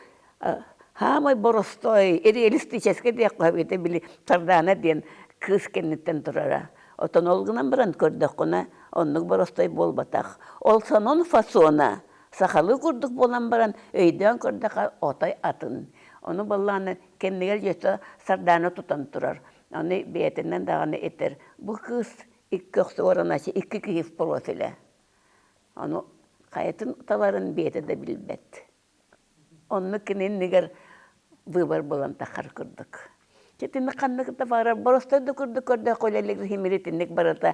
хамай боростой, реалистический дек көбөйте били сардана ден кыз кеннеттен турара. Отон олгынан баран көрдөккөна оннук боростой болбатак. Ол сонун фасона Сахалы курдук болан баран өйдөн көрдөк отай атын. Onu ballanı kendiler yoksa sardana tutan turar. Onu beyetinden dağını eter. Bu kız iki oranası iki kıyıf profile. Onu kayıtın taların beyeti de bilbet. Onu kinin nigar vıbar bolan takar kurduk. Çetinlik kanlık da var. Borostay da kurduk orada kolaylık himiritinlik barata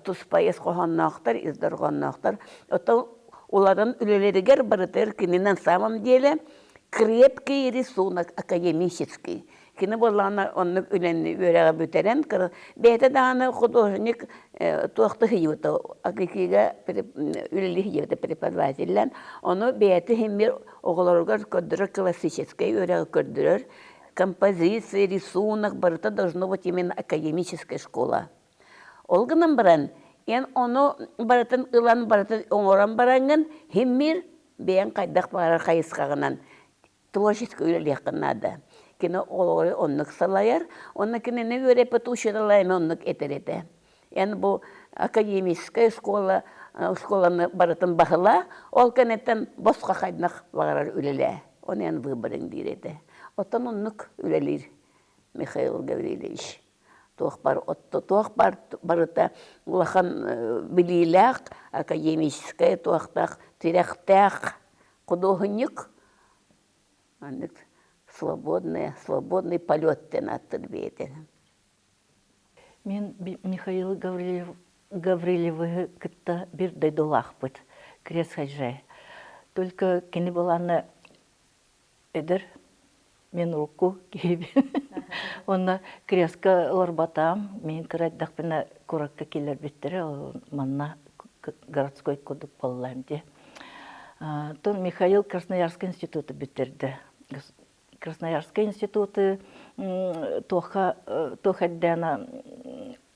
tuspayız kohannaktır, izdargannaktır. Ota Оларын үлелерігер барытыр кини на самом деле крепкий рисунок академический. Кини болана онны үленни өрәгә бүтерен, бәйті дағаны художник туақты хиюта, акикига үлели хиюта преподавателен, оны бәйті химмер оғыларығар көрдірір классический өрәгә көрдірір. Композиция, рисунок барыта должно быть именно академическая школа. Олғынан баран, Ен onu baratan ılan baratan oran barangan himmir beyan kaydak barar kayıskağınan tворческий öyle yakınada. Kine olori onnuk salayar, onna kine ne göre patuşuralayım onnuk eterete. Yani bu akademiskaya şkolanı baratan bahıla, ol kanetten boşka kaydak barar ülele. Onu yani vıbarın direte. Otan onnuk ülelir Mikhail Gavrilovich. Туахпар барыта улахан билилак академическая туахтах тиряхтах художник свободный полет тен аттыр бейте. Мен Михаил Гаврилевы кытта бир дойдулахпыт, крес хажай. Только кені боланы эдер, мен руку кейбі. Онна креска ларбатам, мен кырайдақпына куракка келер беттері, манна городской кодык боллайм де. Тон Михаил Красноярский институты біттерді. Красноярский институты тохаддана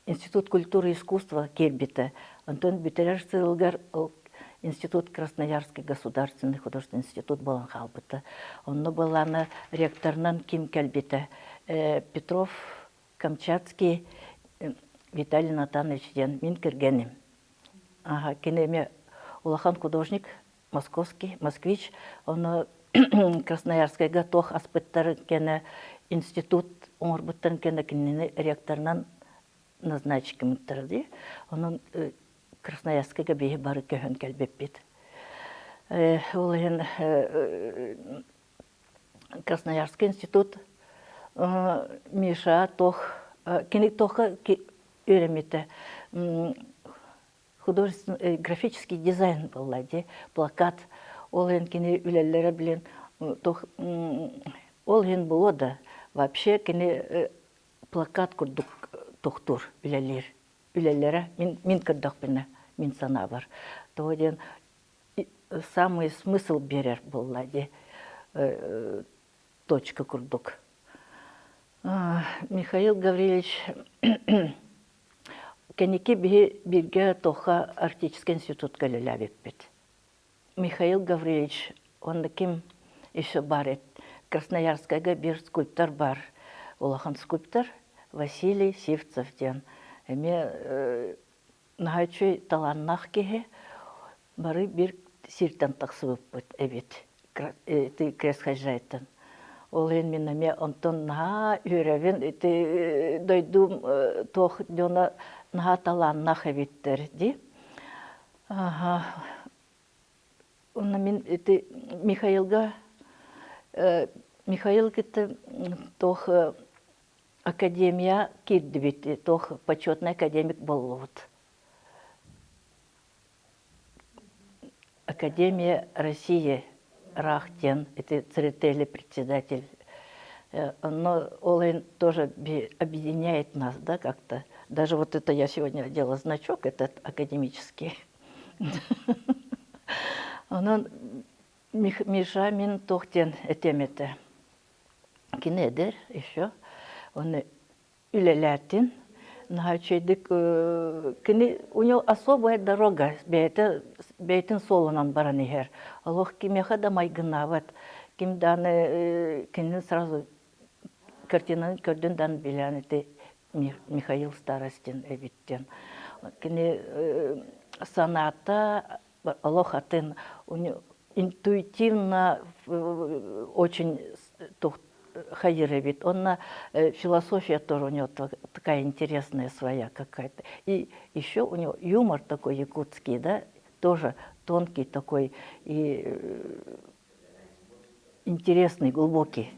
Институт культуры и искусства кербиті. Антон біттерер сылгар Институт Красноярский государственный художественный институт болан халбыты. Онны боланы ректорнан ким кәлбеті. Петров, Камчатский, Виталий Натановичден мен кіргенім. Кенеме улахан художник, московский, москвич, оны Красноярскайга тох аспыттары кені институт оңырбыттарын кені кенені ректорнан назначкім тұрды. Оның Красноярскайга бейі бары көхін кәлбеп бет. Ол ең Красноярский институт Миша тох, кені тоха өреметі художественный, графический дизайн был, плакат. Ол ең кені үлелері білен, ол ең было да, вообще кені плакат күрдік тоқтур үлелері, мен кірдік біне, мен сана бар. Тоғыден самый смысл берер был, точка күрдік. Михаил Гаврилович кенеке бирге тоха Арктический институт көлеләбек бит. Михаил Гаврилович, онда ким еще бар. Красноярскайга бир скульптор бар. Улахан скульптор Василий Сивцев ден. Эме нағайчой таланнақ кеге бары бир сиртен тақсыбып бұд әбет. Ты крес хажайтын. Ол ең мен әме онтон наға үйрәвен дойдум тоқ дена наға таланнақ әбеттер де. Онна мен Михаил кетті тоқ академия кирді бетті, тоқ почетный академик болуыд. Академия России Рахтен, это церетельный председатель. Но он тоже объединяет нас, да, как-то. Даже вот это я сегодня одела значок, этот академический. Он Миша мин тохтен этемете. Кинедер еще. Он үлелятин. У него особая дорога, бейтин солонан баранихер. Алох кимеха да майгынават, ким даны, кинин сразу картинаны көрден дан билян, это Михаил Старостин эбиттен. Кини саната, алох атын, интуитивно очень хайревит. Он философия тоже у него такая интересная своя какая-то. И еще у него юмор такой якутский, да, тоже тонкий такой и интересный, глубокий.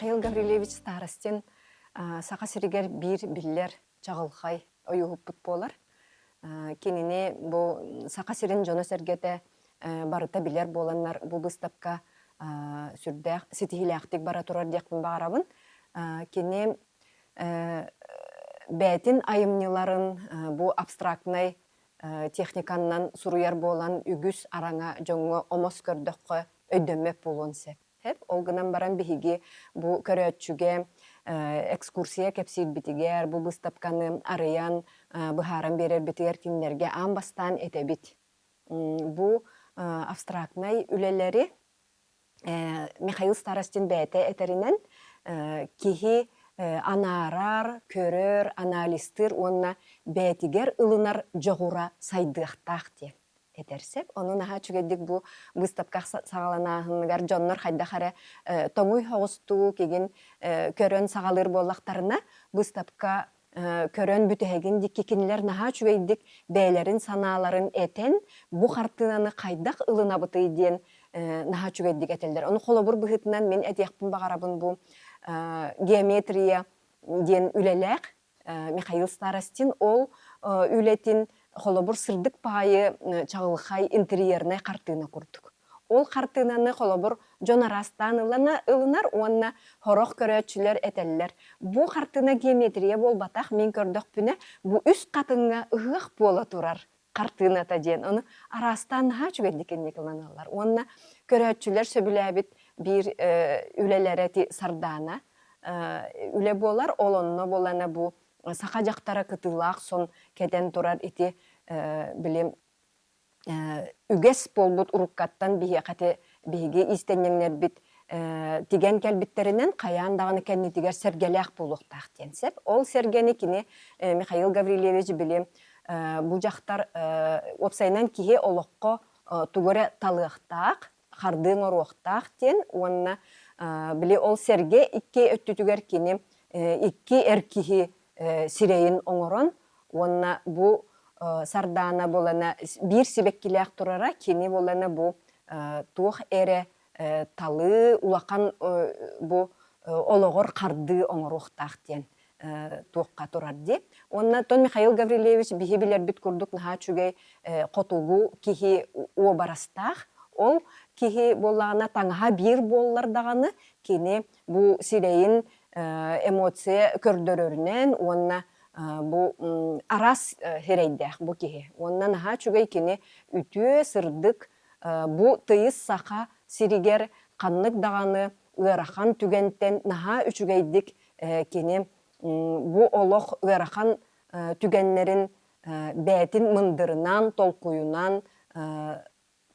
Михаил Гаврилевич Старостин сақа сиригер бир биллер чағылхай ойуғып болар. Кеніне бұл сақа сирин жоны сәргеті барыта билер боланар бұл бұстапқа сүрдәқ сетихиләқтік бара тұрар декпін бағарабын. Кене бәтін айымныларын бұл абстрактнай техниканнан суруяр болан үгіс араңа жоңы омос көрдіққа өйдөмеп болуын сәп. Олгынан баран биһиги бу көрөтчүге экскурсия кепсил битигер бу быстапканы арыян быһаран берер битигер кинилерге амбастан этебит. Бу абстрактный үлелери Михаил Старостин бәйте этеринен кихи анарар, көрөр, аналистер, онна бәйтигер ылынар жоғура сайдықтақ де этерсеп. Onun aha çügedik bu выставка sağlanahıngar jonlar haydahara tomuy hoğustu kegin körön sağalır bollaqtarına выставка körön bütehegin dikkikinler naha çügedik beylerin sanaların eten bu hartınanı kaydak ılına bıtıy diyen naha çügedik eteller. Onu kolobur bıhıtından men etiyakpın bağarabın bu geometriya diyen ülelek Mikhail Starostin ol ületin холобур сырдык пайы чагылхай интерьерне картына курдук. Ол картынаны холобур жонарастан ылынар, онна хорох көрөтчүлөр этеллер. Бу картына геометрия болбатак мен көрдөкпүнө, бу үс катынга ыгык бола турар картына таден. Оны арастан хачугендикенне кыланалар. Онна көрөтчүлөр сөбүлөбүт бир үлелерети сардана үле болар, олонно болана бу сақа жақтара кытылақ сон кеден турар ити білем үгес болбут уруккаттан биге қате биге истеннеңнер бит тиген кәлбиттерінен қаян дағыны кәнні тигер сергелек болуқтақ денсеп. Ол сергені кіне Михаил Гаврилевич білем бұл жақтар опсайнан кие олыққа тугыра талықтақ, қардың оруқтақ ден, онына біле ол серге икке өттүтігер кіне икке әркихи сирейин оңорон, онна бу сардана болана бир себеккилек турара, кини болана бу туох эре талы улақан бу ологор карды оңоруқтақ ден туохқа турар де. Онна тон Михаил Гаврилевич бихи билер бит курдук наха чугей котугу кихи уобарастақ, ол кихи болағына таңға бир боллар дағаны, кини бу сирейин эмоция көрдөрөрүнен онна бу арас херейдэх бу кихи. Онна наха чугай кини үтүө сырдык бу тыйыс саха сиригер каннык даганы ыарахан түгенттен наха үчүгейдик кини бу олох ыарахан түгеннерин бәтин мындырынан, толкуюнан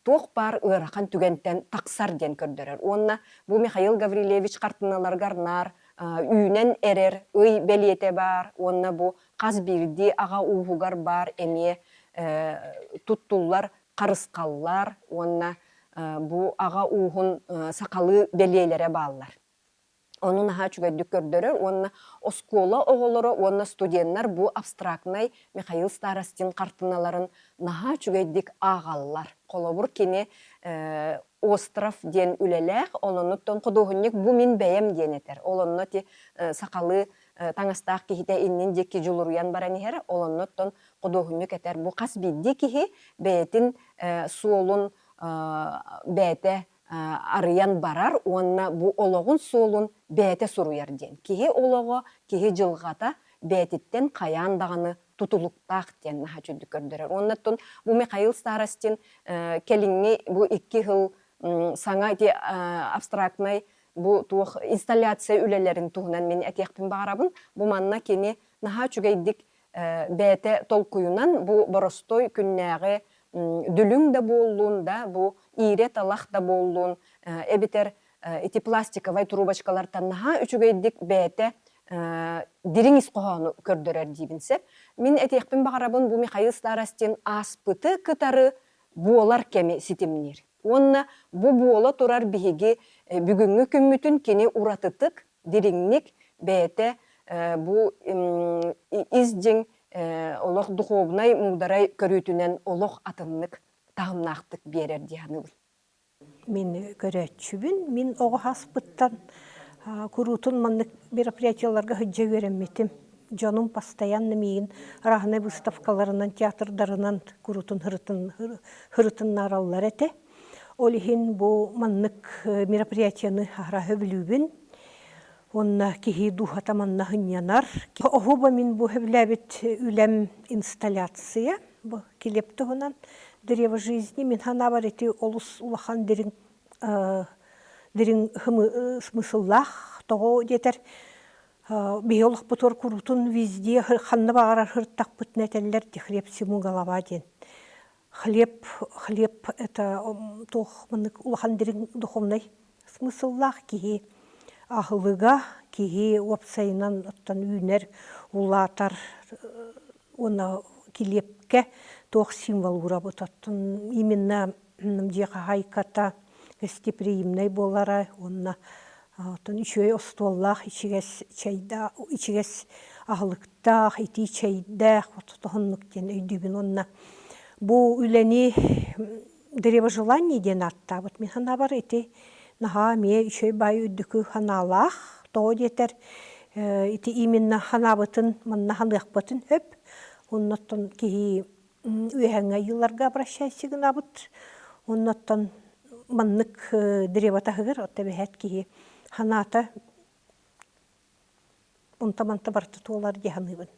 тоқ бар ыарахан түгенттен таксар ден көрдөрөр. Онна бу Михаил Гаврилевич картыналар гарнар үйнен эрер, өй белиете бар, онна бу қаз бирди аға уғугар бар, эме туттулар, қарысқаллар, онна бу аға уғын сақалы белиелері баллар. Onun ha çügedük gördürür, onun oskola oğulları, onun studenler bu abstraktnay Mikhail Starostin kartınaların naha çügedük ağallar. Kolobur kini ostrov den ülelek, onun ton kuduhunnik bu min beyem deneter. Onun ti sakalı taŋastaq kihite innin deki juluruyan barani her, onun ton kuduhunnik eter. Bu kas biddi kihi beytin suolun beyte arıyan barar, onna bu oloğun solun beyte suruyar den. Kihi oloğu, kihi jılgata beytitten kayan dağını tutuluktaq den naha çüddük gördürür. Onnattun bu Mikhail Starostin kelingi bu 2 yıl sana di abstraktnay bu tuğ installasya ülelerin tuğunan men etiyakpin bağırabın. Bu manna kini naha çügeydik beyte tolkuyunan bu borostoy künnäge dülüň de bolluğunda bu iğre talaq da bolluğun ebiter iti plastikovay trubachkalardan naha üçügeydik beyte diriň isqohany kördürer dibinsep. Min etiyakpin bağırabın bu Mikhail Starostin aspıtı kıtarı buolar kemi sitimnir. Onna bu buola turar bihigi bügüngü kümmütün kini uratıtık diriňnik beyte bu izjin олох духовнай мугдарай көрүтүнен олох атыннык тагымнактык берер дияныбын. Мен көрөтчүбүн, мен ого хаспыттан курутун маннык мероприятияларга хыджа беремметим. Жонум постоянно мейин рахны выставкаларынан, театрдарынан курутун хырытын араллар эте. Олихин бу маннык мероприятияны ахра хөбүлүбүн. Онна кихи духа таманна хынянар. Охуба мин бу хевлябит үлем инсталляция. Бу келепті хунан дерево жизни. Мин хана бар эти олус улахан дерин смысыллах. Того детер Биолог бутор курутун везде ханна багарар хырттак бытнетеллер де хлеб всему голова ден. Хлеб это тох мынык улахан дерин духовный смысллах киги ахылыга киги опсайынан оттан үйнер улатар оны килепке тох символ урабытатын именно дьяха хайката гостеприимный болара онна Тон еще остоллах ичигес чайда, ичигес ахлыктах, ити чайдах, вот тохоннуктен өйдүбүн онна. Бу үлени дерево желаний ден атта. Вот мен хана бар ити наха ме еще бай үддүкү ханалах, то детер ити именно ханабытын, манна ханыакпытын хөп. Оннаттан кихи үйәңгә йылларга обращайся гынабыт. Оннаттан маннык дерево тахыгыр, отта бәхәт кихи ханата онтаманта барты туолар деханыбын.